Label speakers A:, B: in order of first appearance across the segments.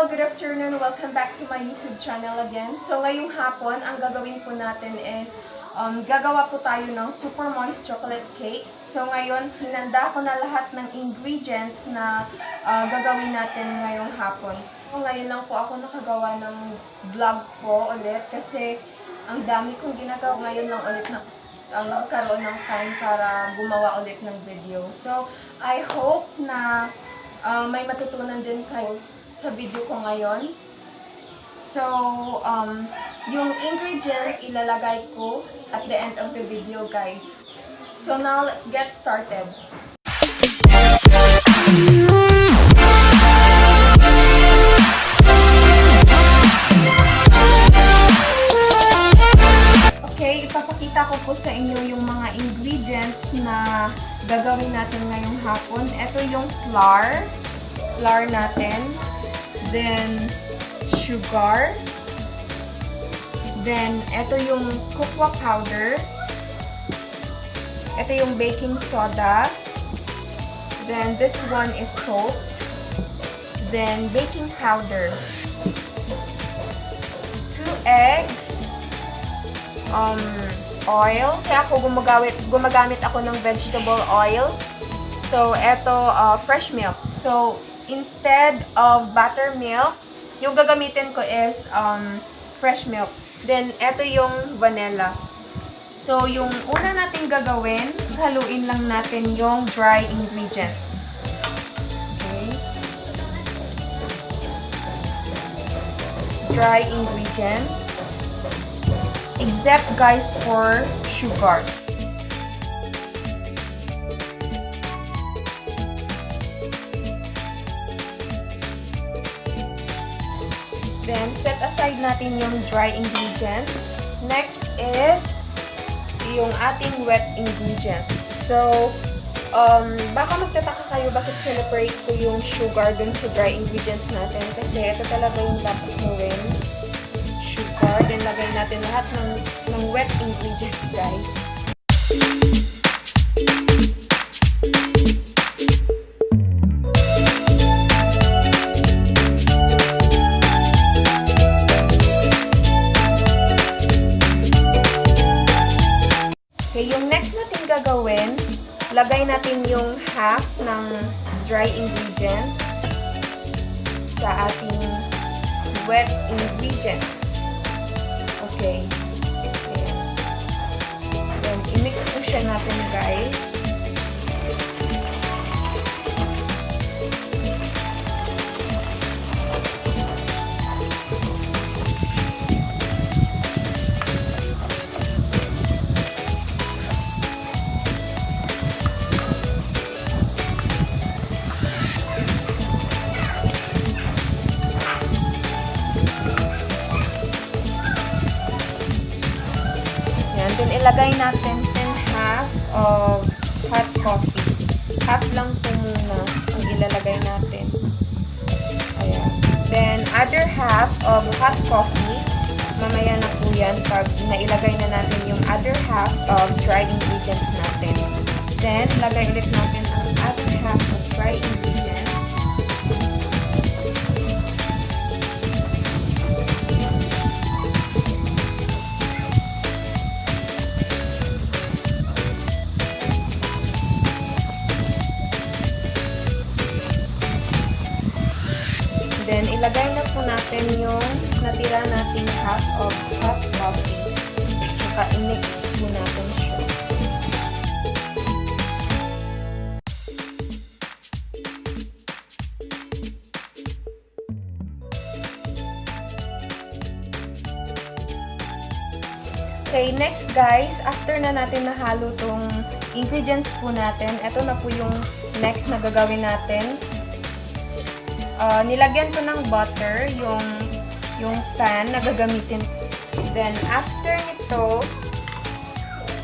A: good afternoon. Welcome back to my YouTube channel again. So, ngayong hapon, ang gagawin po natin is gagawa po tayo ng super moist chocolate cake. So, ngayon, hinanda ko na lahat ng ingredients na gagawin natin ngayong hapon. So, ngayon lang po ako nakagawa ng vlog ko ulit kasi ang dami kong ginagawa. Ngayon lang ulit na nagkaroon ng time para gumawa ulit ng video. So, I hope na may matutunan din kayo sa video ko ngayon. So, yung ingredients ilalagay ko at the end of the video, guys. So now, let's get started. Okay, ipapakita ko po sa inyo yung mga ingredients na gagawin natin ngayong hapon. Ito yung flour natin. Then, sugar. Then, ito yung cocoa powder. Ito yung baking soda. Then, this one is salt. Then, baking powder. 2 eggs. Oil. Kaya ako gumagamit ako ng vegetable oil. So, ito, fresh milk. So, instead of buttermilk, yung gagamitin ko is fresh milk. Then, ito yung vanilla. So, yung una natin gagawin, haluin lang natin yung dry ingredients. Okay. Dry ingredients. Except, guys, for sugar. Then, set aside natin yung dry ingredients. Next is yung ating wet ingredients. So, baka magtataka kayo bakit separate ko yung sugar dun sa dry ingredients natin. Kasi ito talaga yung dapat gawin. Sugar. Then, lagay natin lahat ng wet ingredients, guys. Yung next natin gagawin, lagay natin yung half ng dry ingredients sa ating wet ingredients. Okay. Ayan. Then, i-mix po siya natin, guys. Then, ilagay natin 1/2 of hot coffee. Half lang po muna ang ilalagay natin. Ayan. Then, other half of hot coffee. Mamaya na po yan pag nailagay na natin yung other half of dry ingredients natin. Then, lagay ulit natin ang other half of dry ingredients. Then, ilagay na po natin yung natira nating half of hot coffee. Saka, i-mix po natin siya. Okay, next guys, after na natin nahalo tong ingredients po natin, ito na po yung next na gagawin natin. Nilagyan ko ng butter yung pan na gagamitin. Then, after nito,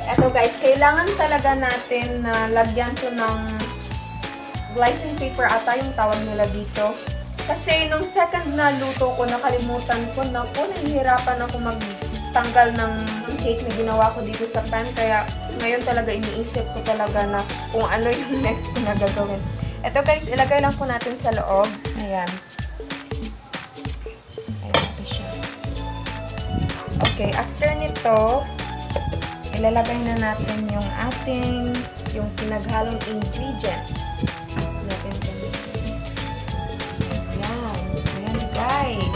A: eto guys, kailangan talaga natin na lagyan ko ng glycerin paper ata yung tawag nila dito. Kasi nung second na luto ko, nakalimutan ko na po, nahihirapan ako magtanggal ng cake na ginawa ko dito sa pan. Kaya ngayon talaga iniisip ko talaga na kung ano yung next ko na gagawin. Ito guys, ilagay lang po natin sa loob. Ayan. Okay, after nito, ilalagay na natin yung yung pinaghalong ingredients. Natin yan. Ayan, guys.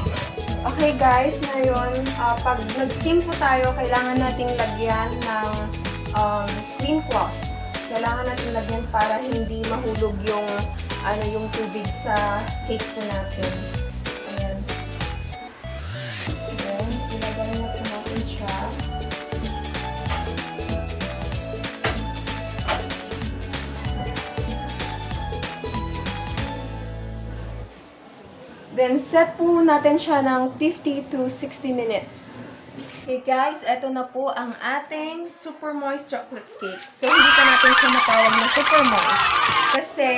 A: Okay, guys. Ngayon, pag nag-steam po tayo, kailangan nating lagyan ng clean cloth. Kailangan natin lagyan para hindi mahulog yung tubig sa cake po natin. Ayan. Ayan. Ilagay na po natin siya. Then, set po natin siya ng 50 to 60 minutes. Okay guys, eto na po ang ating super moist chocolate cake. So, hindi pa natin siya matawag na super moist. Kasi,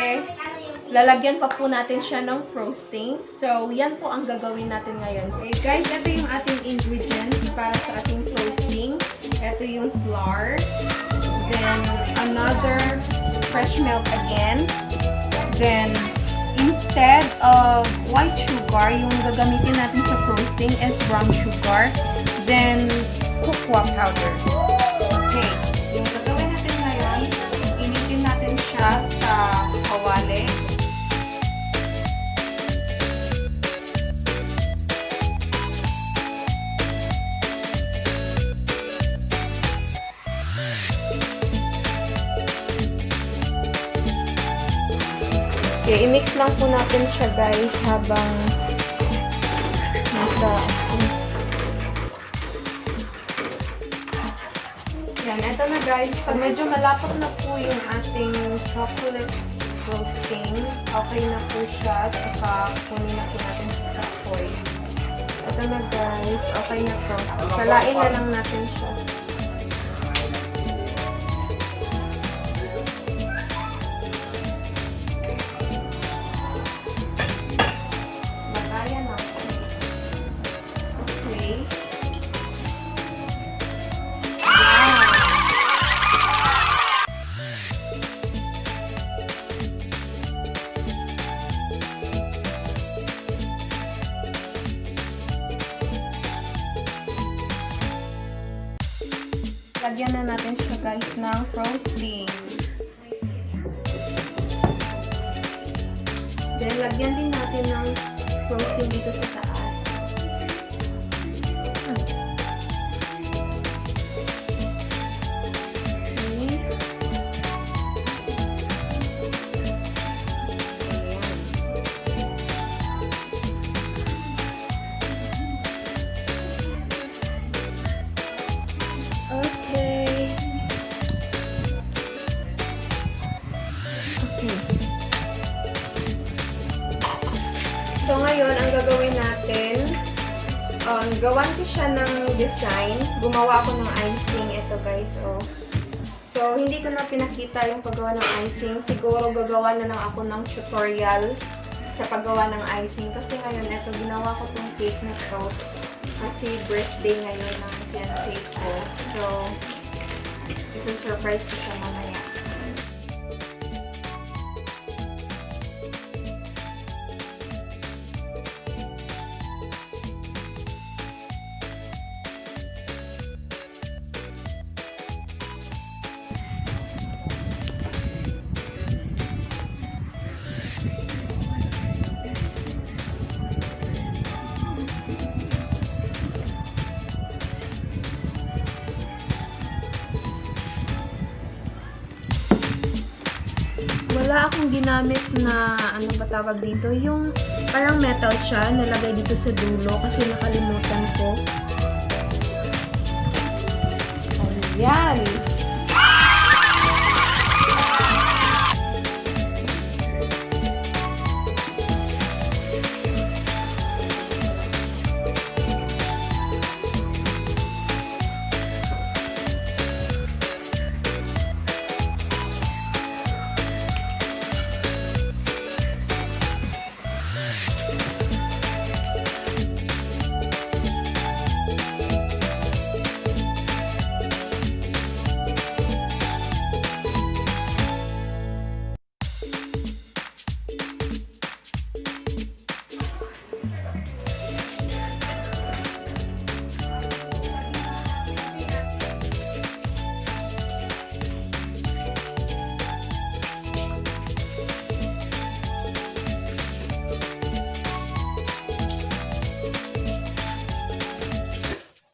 A: lalagyan pa po natin siya ng frosting. So, yan po ang gagawin natin ngayon. Okay guys, eto yung ating ingredients para sa ating frosting. Eto yung flour. Then, another fresh milk again. Then, instead of white sugar, yung gagamitin natin sa frosting is brown sugar. Then, cocoa powder. Okay. Yung gagawin natin ngayon, initin natin siya sa kawali. Okay, i-mix lang po natin siya guys habang nasa yan, ito na guys. Pag medyo malapot na po yung ating chocolate frosting, okay na po siya. Saka kunin na po natin sa foil. Ito na guys. Okay na po. Salain na lang natin siya. Lagayan natin. Okay. Lagyan na natin siya guys ng frosting. Then, lagyan din natin ng frosting dito sa taas. So, ngayon, ang gagawin natin, gawan ko siya ng design. Gumawa ako ng icing. Ito, guys, oh. So, hindi ko na pinakita yung paggawa ng icing. Siguro, gagawa na lang ako ng tutorial sa paggawa ng icing. Kasi ngayon, ito, ginawa ko tong cake na to. Kasi birthday ngayon ng fiancé ko. So, ito-surprise ko siya mamaya. Wala akong ginamit na, ano ba tawag dito, yung parang metal siya, nalagay dito sa dulo kasi nakalimutan ko. Ayan!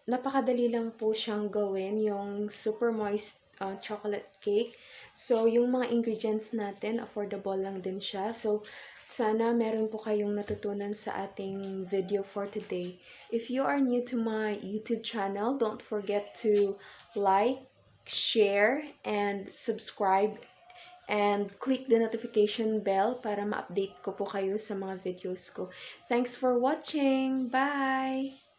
A: napakadali lang po siyang gawin, yung super moist chocolate cake. So, yung mga ingredients natin, affordable lang din siya. So, sana meron po kayong natutunan sa ating video for today. If you are new to my YouTube channel, don't forget to like, share, and subscribe. And click the notification bell para ma-update ko po kayo sa mga videos ko. Thanks for watching! Bye!